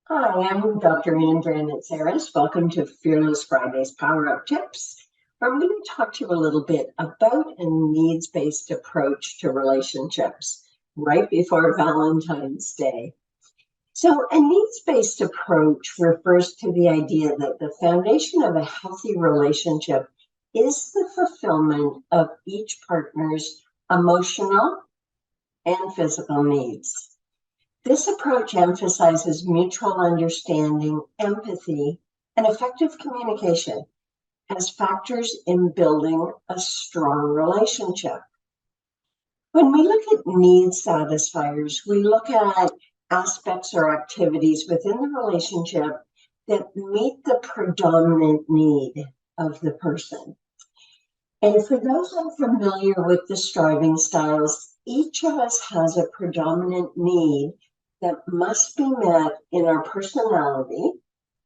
Hi, I'm Dr. Dranitsaris. Welcome to Fearless Fridays Power Up Tips, where I'm going to talk to you a little bit about a needs-based approach to relationships right before Valentine's Day. So, a needs-based approach refers to the idea that the foundation of a healthy relationship is the fulfillment of each partner's emotional and physical needs. This approach emphasizes mutual understanding, empathy, and effective communication as factors in building a strong relationship. When we look at need satisfiers, we look at aspects or activities within the relationship that meet the predominant need of the person. And for those unfamiliar with the striving styles, each of us has a predominant need that must be met in our personality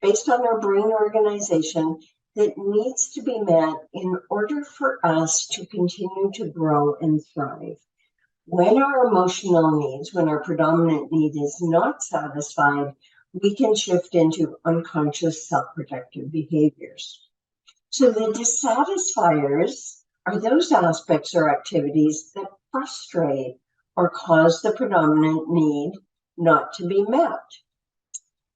based on our brain organization that needs to be met in order for us to continue to grow and thrive. When our emotional needs, when our predominant need is not satisfied, we can shift into unconscious self-protective behaviors. So the dissatisfiers are those aspects or activities that frustrate or cause the predominant need not to be met.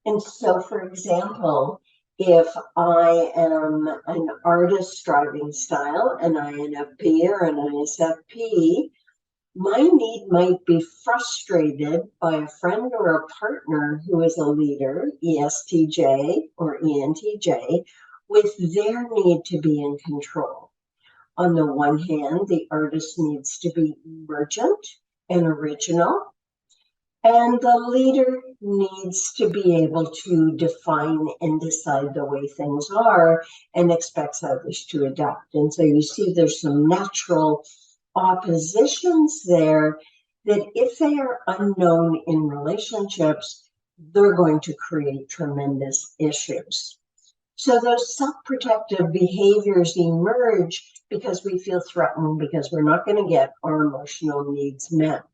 And so, for example, if I am an artist striving style, an INFP or an ISFP, my need might be frustrated by a friend or a partner who is a leader, ESTJ or ENTJ, with their need to be in control. On the one hand, the artist needs to be emergent and original, and the leader needs to be able to define and decide the way things are and expects others to adapt. And so you see there's some natural oppositions there that if they are unknown in relationships, they're going to create tremendous issues. So those self-protective behaviors emerge because we feel threatened because we're not going to get our emotional needs met.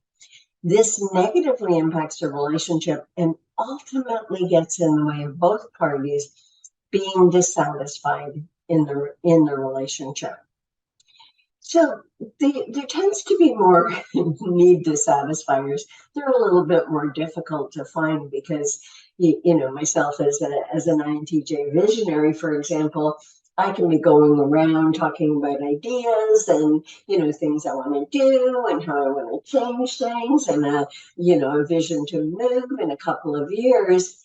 This negatively impacts the relationship and ultimately gets in the way of both parties being dissatisfied in the relationship. So there tends to be more need dissatisfiers. They're a little bit more difficult to find because, myself as an INTJ visionary, for example, I can be going around talking about ideas and, things I want to do and how I want to change things and, a vision to move in a couple of years.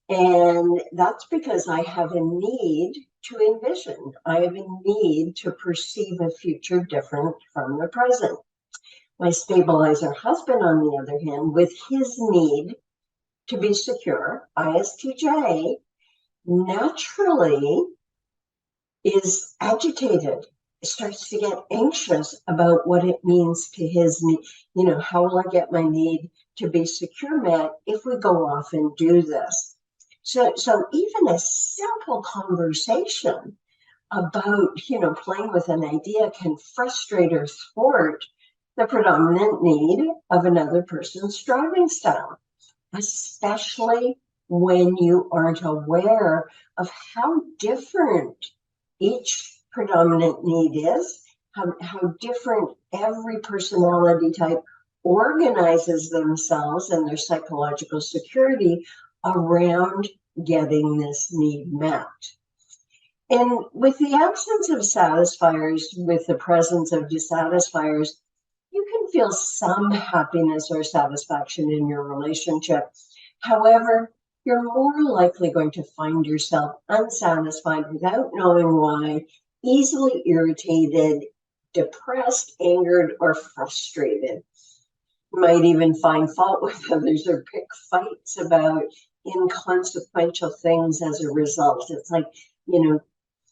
And that's because I have a need to envision. I have a need to perceive a future different from the present. My stabilizer husband, on the other hand, with his need to be secure, ISTJ, naturally is agitated, starts to get anxious about what it means to his need. How will I get my need to be secure met if we go off and do this? So even a simple conversation about, playing with an idea can frustrate or thwart the predominant need of another person's striving style, especially when you aren't aware of how different each predominant need is, how different every personality type organizes themselves and their psychological security around getting this need met. And with the absence of satisfiers, with the presence of dissatisfiers, you can feel some happiness or satisfaction in your relationship. However, you're more likely going to find yourself unsatisfied without knowing why, easily irritated, depressed, angered, or frustrated. You might even find fault with others or pick fights about inconsequential things as a result. It's like,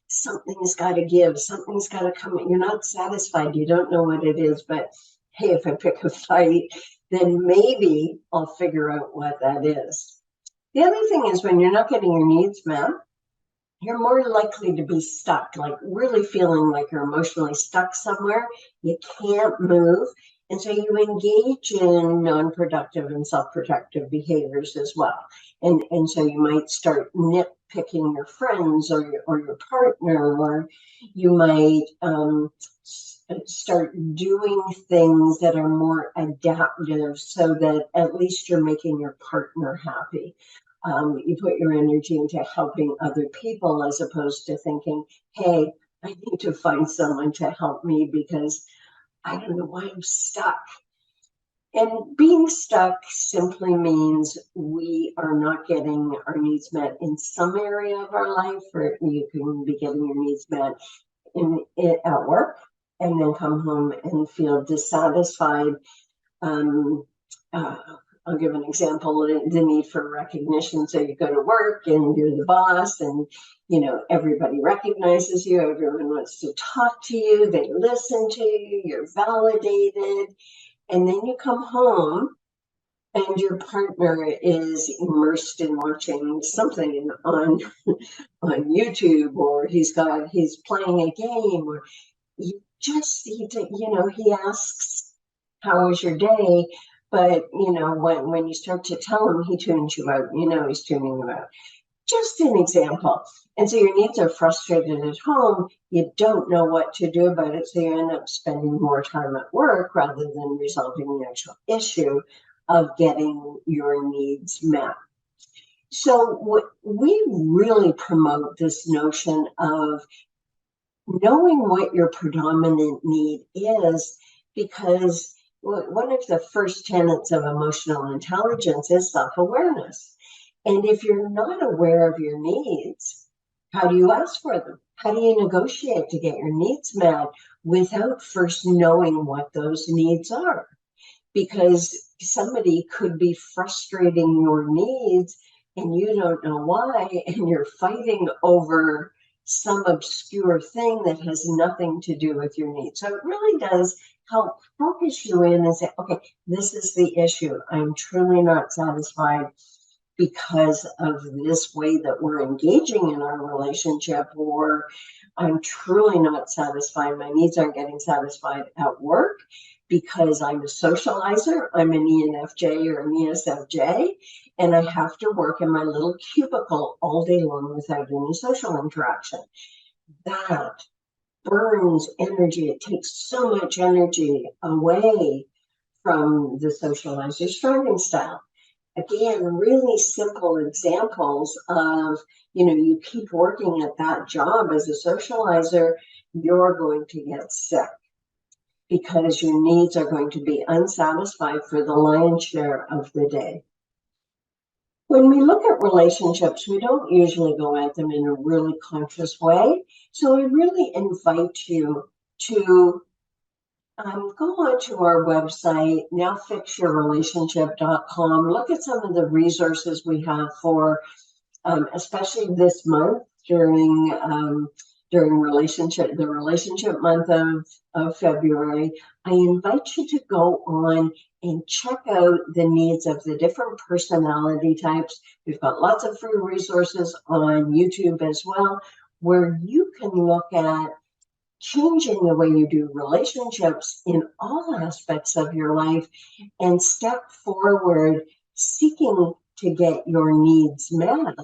something's got to give, something's got to come. You're not satisfied. You don't know what it is, but hey, if I pick a fight, then maybe I'll figure out what that is. The other thing is when you're not getting your needs met, you're more likely to be stuck, like really feeling like you're emotionally stuck somewhere. You can't move. And so you engage in non-productive and self-protective behaviors as well. And so you might start nitpicking your friends or your partner, or you might start doing things that are more adaptive so that at least you're making your partner happy. You put your energy into helping other people as opposed to thinking, hey, I need to find someone to help me because I don't know why I'm stuck. And being stuck simply means we are not getting our needs met in some area of our life, or you can be getting your needs met at work and then come home and feel dissatisfied. I'll give an example, the need for recognition. So you go to work and you're the boss and, everybody recognizes you. Everyone wants to talk to you. They listen to you. You're validated. And then you come home and your partner is immersed in watching something on YouTube, or he's playing a game, or you just need to, he asks, how was your day? But, when you start to tell him, he tunes you out, he's tuning you out. Just an example. And so your needs are frustrated at home. You don't know what to do about it. So you end up spending more time at work rather than resolving the actual issue of getting your needs met. So we really promote this notion of knowing what your predominant need is, because one of the first tenets of emotional intelligence is self-awareness. And if you're not aware of your needs, how do you ask for them? How do you negotiate to get your needs met without first knowing what those needs are? Because somebody could be frustrating your needs and you don't know why, and you're fighting over some obscure thing that has nothing to do with your needs. So it really does help focus you in and say, okay, this is the issue. I'm truly not satisfied because of this way that we're engaging in our relationship, or I'm truly not satisfied. My needs aren't getting satisfied at work because I'm a socializer. I'm an ENFJ or an ESFJ, and I have to work in my little cubicle all day long without any social interaction. That burns energy. It takes so much energy away from the socializer striving style. Again, really simple examples of, you keep working at that job as a socializer, you're going to get sick because your needs are going to be unsatisfied for the lion's share of the day. When we look at relationships, we don't usually go at them in a really conscious way. So I really invite you to go onto our website, nowfixyourrelationship.com. Look at some of the resources we have for, especially this month during the relationship month of February. I invite you to go on and check out the needs of the different personality types. We've got lots of free resources on YouTube as well, where you can look at changing the way you do relationships in all aspects of your life and step forward seeking to get your needs met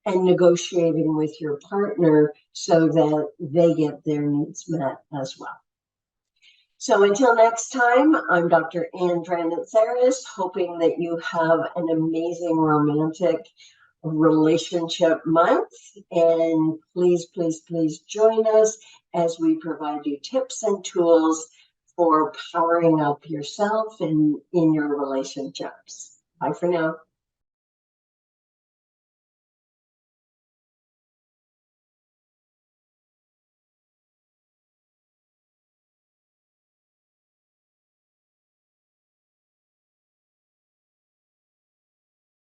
and negotiating with your partner so that they get their needs met as well. So until next time, I'm Dr. Ann Dranitsaris, hoping that you have an amazing romantic relationship month. And please, please, please join us as we provide you tips and tools for powering up yourself and in your relationships. Bye for now.